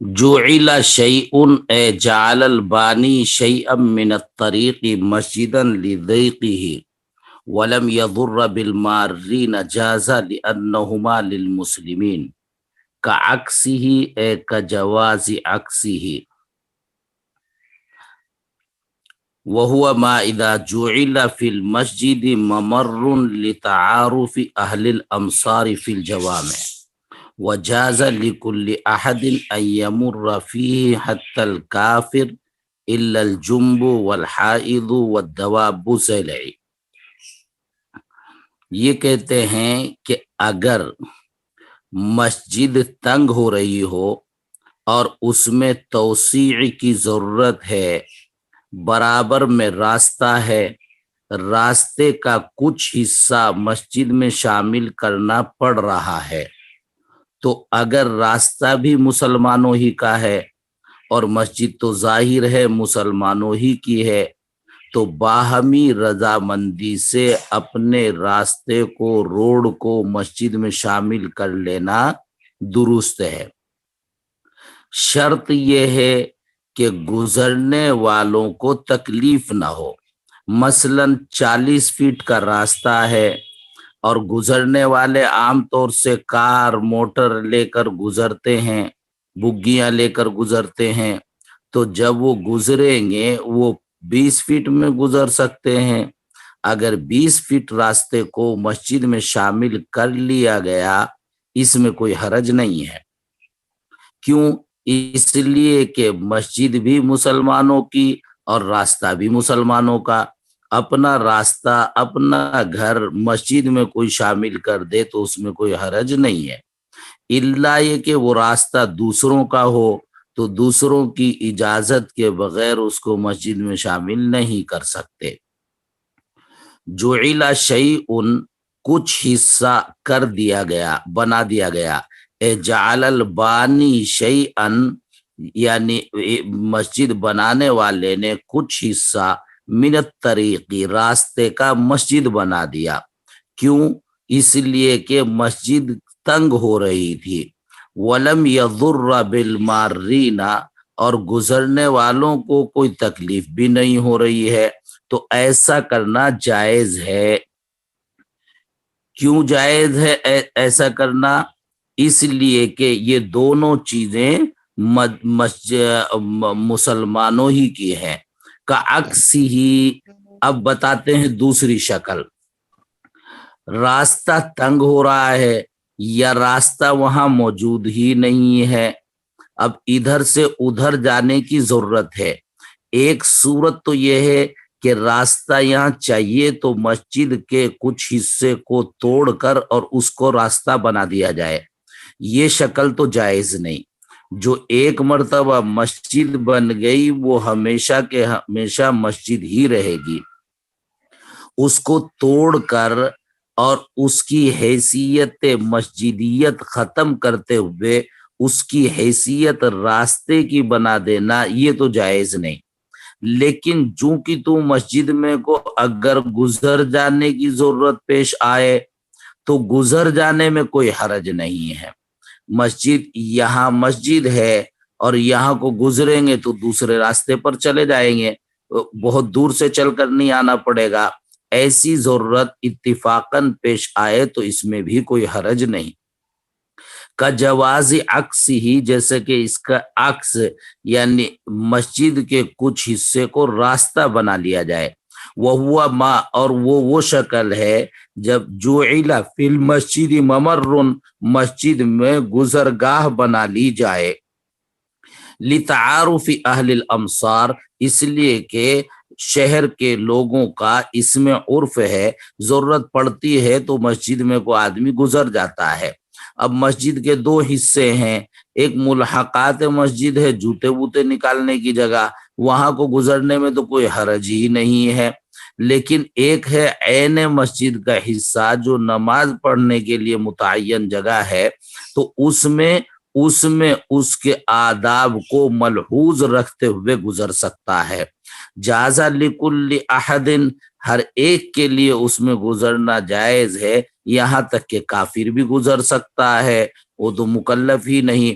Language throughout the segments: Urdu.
جعل شیء اے جعل البانی شیئا من الطریق مسجدا لضیقه ولم يضر بالمارین جاز لأنهما للمسلمین کعکسه اے کجواز عکسه وهو ما اذا جعل في المسجد ممر لتعارف اهل الامصار في الجوامع وجاز لكل احد ان يمر فيه حتى الكافر الا الجنب والحائض والدواب الزلع۔ یہ کہتے ہیں کہ اگر مسجد تنگ ہو رہی ہو اور اس میں توسیع کی ضرورت ہے، برابر میں راستہ ہے، راستے کا کچھ حصہ مسجد میں شامل کرنا پڑ رہا ہے، تو اگر راستہ بھی مسلمانوں ہی کا ہے اور مسجد تو ظاہر ہے مسلمانوں ہی کی ہے، تو باہمی رضامندی سے اپنے راستے کو، روڈ کو مسجد میں شامل کر لینا درست ہے۔ شرط یہ ہے کہ گزرنے والوں کو تکلیف نہ ہو۔ مثلا 40 فٹ کا راستہ ہے اور گزرنے والے عام طور سے کار موٹر لے کر گزرتے ہیں، بگیاں لے کر گزرتے ہیں، تو جب وہ گزریں گے وہ 20 فٹ میں گزر سکتے ہیں۔ اگر 20 فٹ راستے کو مسجد میں شامل کر لیا گیا، اس میں کوئی حرج نہیں ہے۔ کیوں؟ اس لیے کہ مسجد بھی مسلمانوں کی اور راستہ بھی مسلمانوں کا۔ اپنا راستہ، اپنا گھر مسجد میں کوئی شامل کر دے تو اس میں کوئی حرج نہیں ہے، الا یہ کہ وہ راستہ دوسروں کا ہو تو دوسروں کی اجازت کے بغیر اس کو مسجد میں شامل نہیں کر سکتے۔ جعل شیء کچھ حصہ کر دیا گیا، بنا دیا گیا۔ اے جعل البانی شیئا یعنی مسجد بنانے والے نے کچھ حصہ من الطریقی راستے کا مسجد بنا دیا۔ کیوں؟ اس لیے کہ مسجد تنگ ہو رہی تھی۔ ولم یضر بالمارین اور گزرنے والوں کو کوئی تکلیف بھی نہیں ہو رہی ہے، تو ایسا کرنا جائز ہے۔ کیوں جائز ہے ایسا کرنا؟ اس لیے کہ یہ دونوں چیزیں مسلمانوں ہی کی ہیں۔ کا عکس ہی، اب بتاتے ہیں دوسری شکل۔ راستہ تنگ ہو رہا ہے یا راستہ وہاں موجود ہی نہیں ہے، اب ادھر سے ادھر جانے کی ضرورت ہے۔ ایک صورت تو یہ ہے کہ راستہ یہاں چاہیے تو مسجد کے کچھ حصے کو توڑ کر اور اس کو راستہ بنا دیا جائے، یہ شکل تو جائز نہیں۔ جو ایک مرتبہ مسجد بن گئی وہ ہمیشہ کے ہمیشہ مسجد ہی رہے گی۔ اس کو توڑ کر اور اس کی حیثیت مسجدیت ختم کرتے ہوئے اس کی حیثیت راستے کی بنا دینا، یہ تو جائز نہیں۔ لیکن چونکہ تو مسجد میں کو اگر گزر جانے کی ضرورت پیش آئے تو گزر جانے میں کوئی حرج نہیں ہے۔ مسجد یہاں مسجد ہے اور یہاں کو گزریں گے تو دوسرے راستے پر چلے جائیں گے، بہت دور سے چل کر نہیں آنا پڑے گا۔ ایسی ضرورت اتفاقاً پیش آئے تو اس میں بھی کوئی حرج نہیں۔ کا جواز عکس ہی، جیسے کہ اس کا عکس یعنی مسجد کے کچھ حصے کو راستہ بنا لیا جائے۔ وہوا ما، اور وہ شکل ہے جب جعل فی المسجد ممر، مسجد میں گزرگاہ بنا لی جائے۔ لتعارف اہل الامصار، اس لیے کہ شہر کے لوگوں کا اس میں عرف ہے، ضرورت پڑتی ہے تو مسجد میں کوئی آدمی گزر جاتا ہے۔ اب مسجد کے دو حصے ہیں، ایک ملحقات مسجد ہے، جوتے ووتے نکالنے کی جگہ، وہاں کو گزرنے میں تو کوئی حرج ہی نہیں ہے۔ لیکن ایک ہے عین مسجد کا حصہ جو نماز پڑھنے کے لیے متعین جگہ ہے، تو اس میں اس کے آداب کو ملحوظ رکھتے ہوئے گزر سکتا ہے۔ جاز لکل احد، ہر ایک کے لیے اس میں گزرنا جائز ہے، یہاں تک کہ کافر بھی گزر سکتا ہے، وہ تو مکلف ہی نہیں۔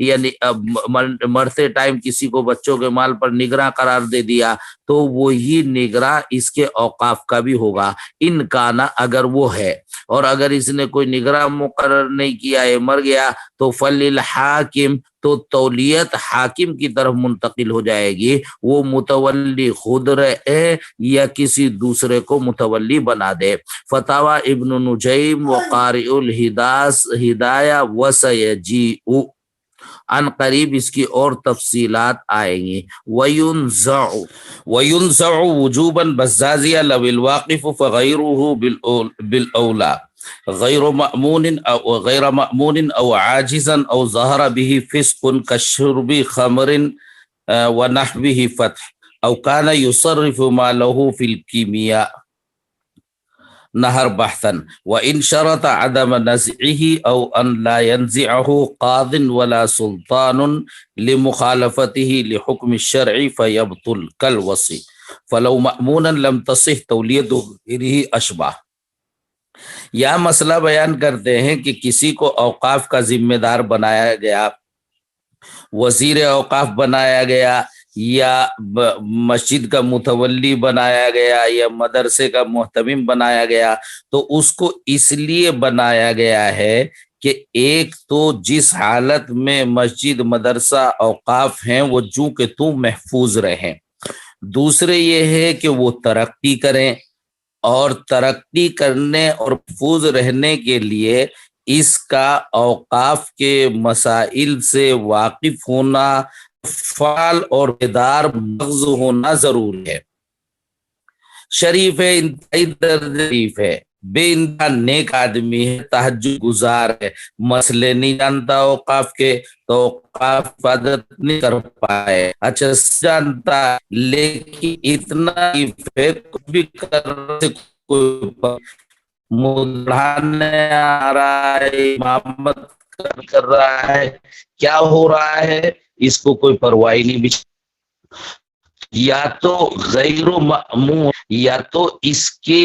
یعنی مرتے ٹائم کسی کو بچوں کے مال پر نگراں قرار دے دیا تو وہی نگراں اس کے اوقاف کا بھی ہوگا، ان کا نا اگر وہ ہے، اور اگر اس نے کوئی نگراں مقرر نہیں کیا ہے، مر گیا، تو فللحاکم، تو تولیت حاکم کی طرف منتقل ہو جائے گی، وہ متولی خود رہے یا کسی دوسرے کو متولی بنا دے۔ فتاوی ابن نجیم و قارئ الہدایہ وسیجیء، ان قریب اس کی اور تفصیلات آئیں گی۔ وَيُنزَعُ وُجُوبًا بزازیہ لو الواقف فغیرہ بالأولا غیر مأمون او عاجزا او ظہر به فسق كشرب خمر ونحوه فتح او كان يصرف ما له في الكيمياء نہر بحثا وان شرط عدم نزعه او ان لا ينزعه قاض ولا سلطان لمخالفته لحكم الشرع فيبطل كالوصي فلو مأمونا لم تصح تولیته غیره اشبہ۔ یا مسئلہ بیان کرتے ہیں کہ کسی کو اوقاف کا ذمہ دار بنایا گیا، وزیر اوقاف بنایا گیا، یا مسجد کا متولی بنایا گیا، یا مدرسے کا محتمم بنایا گیا، تو اس کو اس لیے بنایا گیا ہے کہ ایک تو جس حالت میں مسجد مدرسہ اوقاف ہیں وہ جو کہ تو محفوظ رہیں، دوسرے یہ ہے کہ وہ ترقی کریں، اور ترقی کرنے اور محفوظ رہنے کے لیے اس کا اوقاف کے مسائل سے واقف ہونا، فعال اور بیدار مغز ہونا ضروری ہے۔ شریف ہے، انتہائی درجے شریف ہے، بے انتہا نیک آدمی ہے، تہجد گزار ہے، مسئلے نہیں جانتا اوقاف کے تو اوقاف حفاظت نہیں کر پائے، اچھا جانتا لیکن اتنا کچھ بھی کوئی مدھانے آ رہا ہے، امامت کر رہا ہے، کیا ہو رہا ہے اس کو کوئی پرواہ نہیں۔ یا تو غیر مأمون، یا تو اس کی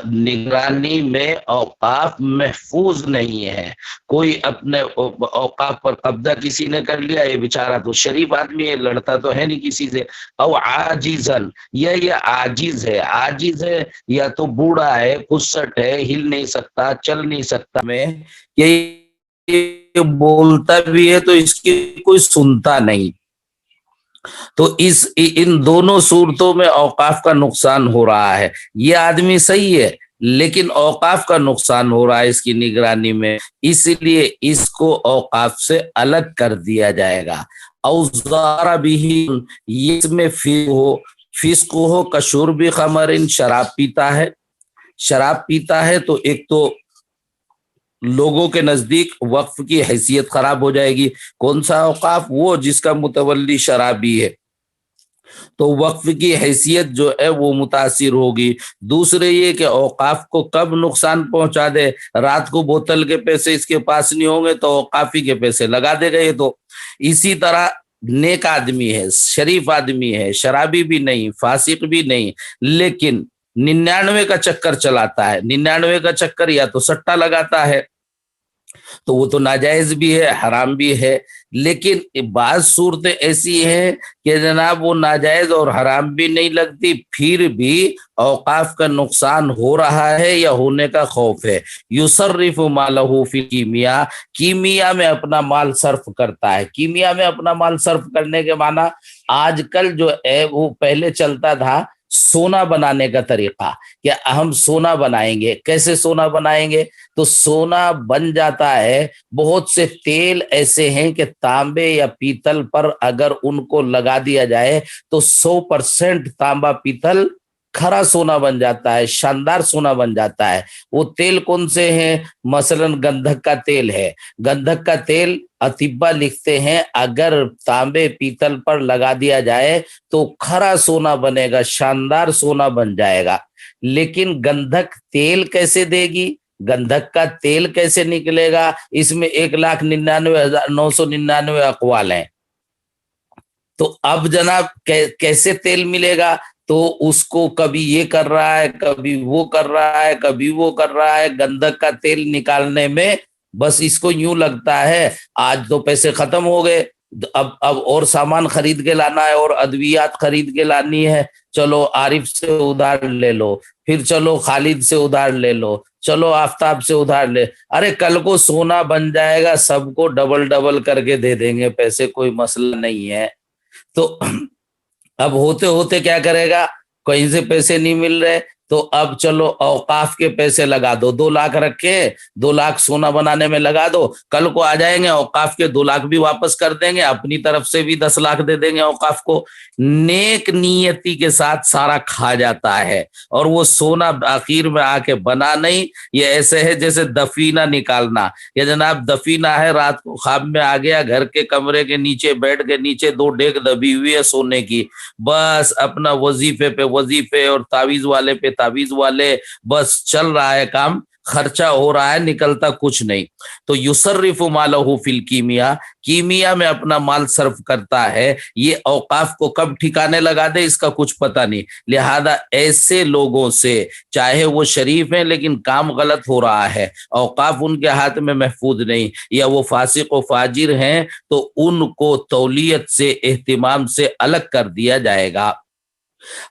نگرانی میں اوقاف محفوظ نہیں ہے، کوئی اپنے اوقاف پر قبضہ کسی نے کر لیا، یہ بیچارہ تو شریف آدمی ہے، لڑتا تو ہے نہیں کسی سے، او عاجزن، یا یہ عاجز ہے، عاجز ہے یا تو بوڑھا ہے، کسٹ ہے، ہل نہیں سکتا، چل نہیں سکتا، میں یہ بولتا بھی ہے تو اس کی کوئی سنتا نہیں، تو ان دونوں صورتوں میں اوقاف کا نقصان ہو رہا ہے۔ یہ آدمی صحیح ہے لیکن اوقاف کا نقصان ہو رہا ہے اس کی نگرانی میں، اس لیے اس کو اوقاف سے الگ کر دیا جائے گا۔ اوزار بھی اس میں فسق ہو، کشرب خمر، شراب پیتا ہے، شراب پیتا ہے تو ایک تو لوگوں کے نزدیک وقف کی حیثیت خراب ہو جائے گی۔ کون سا اوقاف؟ وہ جس کا متولی شرابی ہے، تو وقف کی حیثیت جو ہے وہ متاثر ہوگی۔ دوسرے یہ کہ اوقاف کو کب نقصان پہنچا دے، رات کو بوتل کے پیسے اس کے پاس نہیں ہوں گے تو اوقافی کے پیسے لگا دے گئے، تو اسی طرح نیک آدمی ہے، شریف آدمی ہے، شرابی بھی نہیں، فاسق بھی نہیں، لیکن 99 کا چکر چلاتا ہے، 99 کا چکر یا تو سٹا لگاتا ہے تو وہ تو ناجائز بھی ہے، حرام بھی ہے، لیکن بعض صورتیں ایسی ہیں کہ جناب وہ ناجائز اور حرام بھی نہیں لگتی، پھر بھی اوقاف کا نقصان ہو رہا ہے یا ہونے کا خوف ہے۔ یصرف مالہ فی کیمیا، کیمیا میں اپنا مال صرف کرتا ہے۔ کیمیا میں اپنا مال صرف کرنے کے معنی آج کل جو ہے وہ پہلے چلتا تھا سونا بنانے کا طریقہ، کہ ہم سونا بنائیں گے، کیسے سونا بنائیں گے؟ تو سونا بن جاتا ہے، بہت سے تیل ایسے ہیں کہ تانبے یا پیتل پر اگر ان کو لگا دیا جائے تو 100% تانبا پیتل کھرا سونا بن جاتا ہے، شاندار سونا بن جاتا ہے۔ وہ تیل کون سے ہیں؟ مثلا گندھک کا تیل ہے، گندھک کا تیل اطباء لکھتے ہیں اگر تانبے پیتل پر لگا دیا جائے تو کھرا سونا بنے گا، شاندار سونا بن جائے گا۔ لیکن گندھک تیل کیسے دے گی؟ گندھک کا تیل کیسے نکلے گا؟ اس میں 1,99,999 اقوال ہیں، تو اب جناب کیسے تیل ملے گا؟ تو اس کو کبھی یہ کر رہا ہے، کبھی وہ کر رہا ہے، کبھی وہ کر رہا ہے، گندھک کا تیل نکالنے میں بس اس کو یوں لگتا ہے آج تو پیسے ختم ہو گئے، اب اور سامان خرید کے لانا ہے اور ادویات خرید کے لانی ہے، چلو عارف سے ادھار لے لو، پھر چلو خالد سے ادھار لے لو، چلو آفتاب سے ادھار لے، ارے کل کو سونا بن جائے گا، سب کو ڈبل ڈبل کر کے دے دیں گے پیسے، کوئی مسئلہ نہیں ہے۔ تو اب ہوتے ہوتے کیا کرے گا، کہیں سے پیسے نہیں مل رہے تو اب چلو اوقاف کے پیسے لگا دو، 2 لاکھ رکھے 2 لاکھ سونا بنانے میں لگا دو، کل کو آ جائیں گے اوقاف کے 2 لاکھ بھی واپس کر دیں گے، اپنی طرف سے بھی 10 لاکھ دے دیں گے اوقاف کو۔ نیک نیتی کے ساتھ سارا کھا جاتا ہے، اور وہ سونا آخر میں آ کے بنا نہیں۔ یہ ایسے ہے جیسے دفینہ نکالنا، یا جناب دفینہ ہے، رات کو خواب میں آ گیا، گھر کے کمرے کے نیچے بیڈ کے نیچے 2 ڈیگ دبی ہوئی ہے سونے کی، بس اپنا وظیفے پہ وظیفے اور تعویذ والے پہ تعویذ والے، بس چل رہا ہے کام، خرچہ ہو رہا ہے، نکلتا کچھ نہیں۔ تو یصرف مالہ فی الکیمیا، کیمیا میں اپنا مال صرف کرتا ہے، یہ اوقاف کو کب ٹھکانے لگا دے اس کا کچھ پتہ نہیں۔ لہذا ایسے لوگوں سے، چاہے وہ شریف ہیں لیکن کام غلط ہو رہا ہے، اوقاف ان کے ہاتھ میں محفوظ نہیں، یا وہ فاسق و فاجر ہیں، تو ان کو تولیت سے اہتمام سے الگ کر دیا جائے گا۔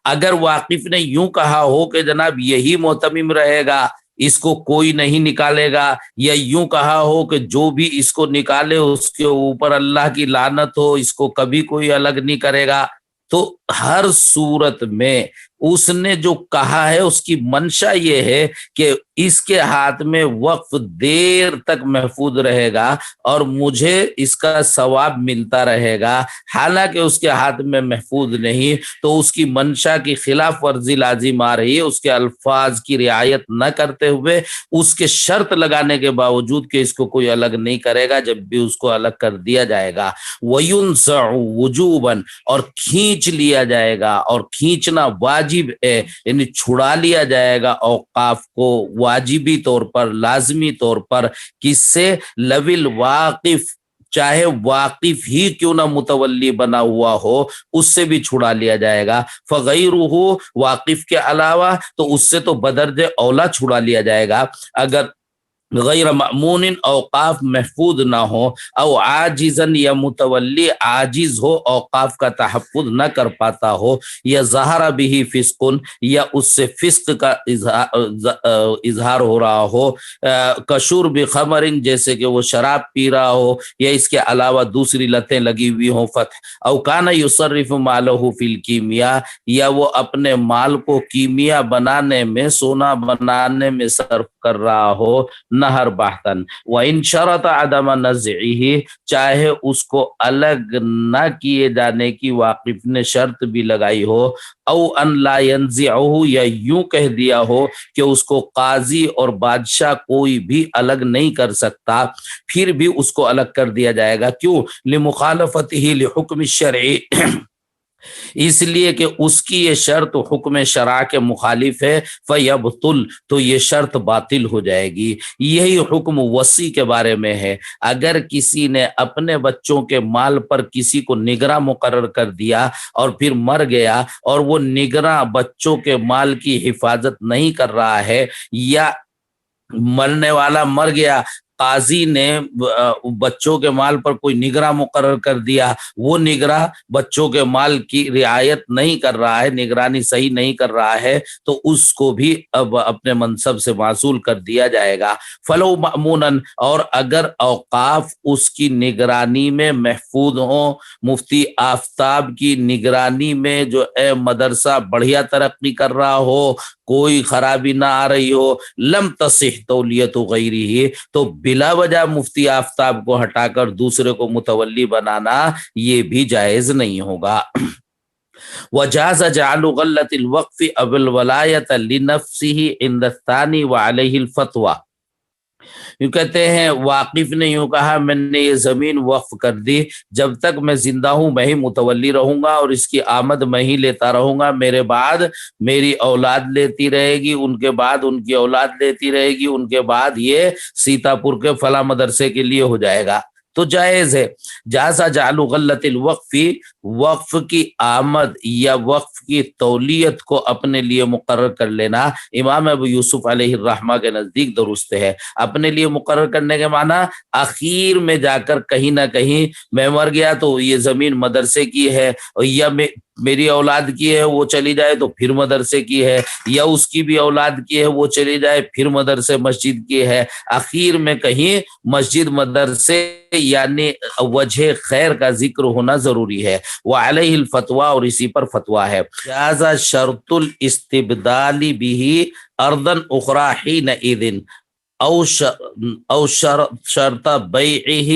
اگر واقف نے یوں کہا ہو کہ جناب یہی معتمم رہے گا، اس کو کوئی نہیں نکالے گا، یا یوں کہا ہو کہ جو بھی اس کو نکالے اس کے اوپر اللہ کی لعنت ہو، اس کو کبھی کوئی الگ نہیں کرے گا، تو ہر صورت میں اس نے جو کہا ہے اس کی منشا یہ ہے کہ اس کے ہاتھ میں وقف دیر تک محفوظ رہے گا اور مجھے اس کا ثواب ملتا رہے گا، حالانکہ اس کے ہاتھ میں محفوظ نہیں، تو اس کی منشا کی خلاف ورزی لازم آ رہی ہے، اس کے الفاظ کی رعایت نہ کرتے ہوئے، اس کے شرط لگانے کے باوجود کہ اس کو کوئی الگ نہیں کرے گا، جب بھی اس کو الگ کر دیا جائے گا۔ وَيُنْزَعُ وُجُوبًا، اور کھینچ لیا جائے گا، اور کھینچنا واجب ہے، یعنی چھڑا لیا جائے گا اوقاف کو واجبی طور پر، لازمی طور پر، کس سے؟ لوِل واقف، چاہے واقف ہی کیوں نہ متولی بنا ہوا ہو، اس سے بھی چھڑا لیا جائے گا۔ فغیرہ، واقف کے علاوہ، تو اس سے تو بدرجہ اولا چھڑا لیا جائے گا۔ اگر غیر مأمون، اوقاف محفوظ نہ ہو، او عاجزن، یا متولی عاجز ہو، اوقاف کا تحفظ نہ کر پاتا ہو، یا ظہر بھی فسق، یا اس سے فسق کا اظہار ہو رہا ہو، کشور بخمر، جیسے کہ وہ شراب پی رہا ہو، یا اس کے علاوہ دوسری لتیں لگی ہوئی ہوں، فتح او کان یصرف مالہ فی الکیمیا، یا وہ اپنے مال کو کیمیا بنانے میں، سونا بنانے میں صرف کر رہا ہو، نہر بحثن، وَإِن شَرَطَ عَدَمَ نَزْعِهِ، چاہے اس کو الگ نہ کیے جانے کی واقف نے شرط بھی لگائی ہو، او ان لا ينزعه، یا یوں کہہ دیا ہو کہ اس کو قاضی اور بادشاہ کوئی بھی الگ نہیں کر سکتا، پھر بھی اس کو الگ کر دیا جائے گا۔ کیوں؟ لمخالفته لحکم الشرعی، اس لیے کہ اس کی یہ شرط حکم شرع کے مخالف ہے، فیبطل، تو یہ شرط باطل ہو جائے گی۔ یہی حکم وصی کے بارے میں ہے، اگر کسی نے اپنے بچوں کے مال پر کسی کو نگراں مقرر کر دیا اور پھر مر گیا، اور وہ نگراں بچوں کے مال کی حفاظت نہیں کر رہا ہے، یا مرنے والا مر گیا، قاضی نے بچوں کے مال پر کوئی نگراں مقرر کر دیا، وہ نگراں بچوں کے مال کی رعایت نہیں کر رہا ہے، نگرانی صحیح نہیں کر رہا ہے، تو اس کو بھی اب اپنے منصب سے معزول کر دیا جائے گا۔ فلو مأمونن، اور اگر اوقاف اس کی نگرانی میں محفوظ ہوں، مفتی آفتاب کی نگرانی میں جو مدرسہ بڑھیا ترقی کر رہا ہو، کوئی خرابی نہ آ رہی ہو، لم تصح تولیت غیرہ، تو بلا وجہ مفتی آفتاب کو ہٹا کر دوسرے کو متولی بنانا یہ بھی جائز نہیں ہوگا۔ وجاز جعل غلۃ الوقف او الولایۃ لنفسہ عند الثانی وعلیہ الفتویٰ، یوں کہتے ہیں واقف نے یوں کہا میں نے یہ زمین وقف کر دی، جب تک میں زندہ ہوں میں ہی متولی رہوں گا، اور اس کی آمد میں ہی لیتا رہوں گا، میرے بعد میری اولاد لیتی رہے گی، ان کے بعد ان کی اولاد لیتی رہے گی، ان کے بعد یہ سیتا پور کے فلاں مدرسے کے لیے ہو جائے گا۔ تو جائز ہے۔ جازا جعل غلۃ الوقف، وقف کی آمد یا وقف کی تولیت کو اپنے لیے مقرر کر لینا امام ابو یوسف علیہ الرحمہ کے نزدیک درست ہے۔ اپنے لیے مقرر کرنے کے معنی اخیر میں جا کر کہیں نہ کہیں میں مر گیا تو یہ زمین مدرسے کی ہے، یا میری اولاد کی ہے وہ چلی جائے تو پھر مدرسے کی ہے، یا اس کی بھی اولاد کی ہے وہ چلی جائے پھر مدرسے مسجد کی ہے، اخیر میں کہیں مسجد مدرسے یعنی وجہ خیر کا ذکر ہونا ضروری ہے۔ وعلیہ الفتویٰ، اور اسی پر فتویٰ ہے، جاز شرط الاستبدال به ارضا اخرى حینئذ او شرط بیعه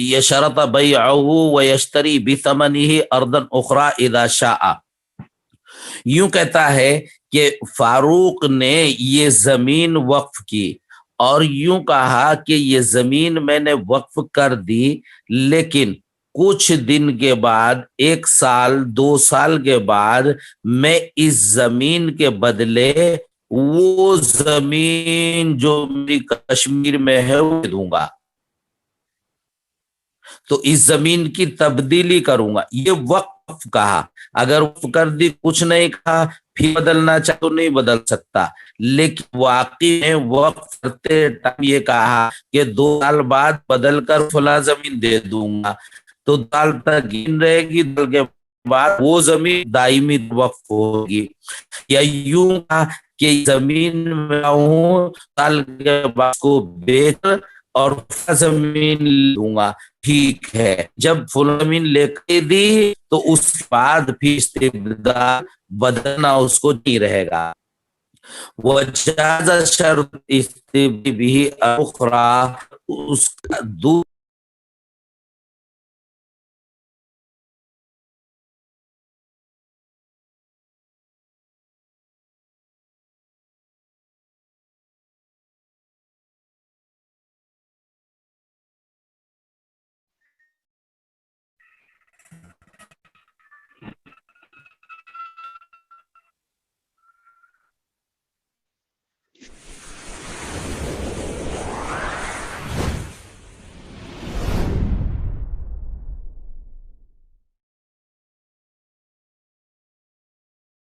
یا شرط بیعه ویشتری بثمنه ارضا اخرى اذا شاء۔ یوں کہتا ہے کہ فاروق نے یہ زمین وقف کی اور یوں کہا کہ یہ زمین میں نے وقف کر دی، لیکن کچھ دن کے بعد، 1 سال 2 سال کے بعد میں اس زمین کے بدلے وہ زمین جو میری کشمیر میں ہے وہ دوں گا، تو اس زمین کی تبدیلی کروں گا۔ یہ وقف کہا، اگر وقف کر دی کچھ نہیں کہا، پھر بدلنا چاہے تو نہیں بدل سکتا، لیکن واقعی میں وقف کرتے ٹائم یہ کہا کہ 2 سال بعد بدل کر فلاں زمین دے دوں گا، تو 2 سال تک گن رہے گی، دل کے بعد وہ زمین دائمی وقف ہوگی۔ یا یوں کہا کہ زمین میں ہوں، سال کے بعد کو بیچ اور زمین لوں گا، ٹھیک ہے، جب فلاں زمین لے کے دی تو اس کے بعد پھر استبدال بدلنا اس کو نہیں رہے گا۔ وجاز شرط استبدال بھی اخرى، اس کا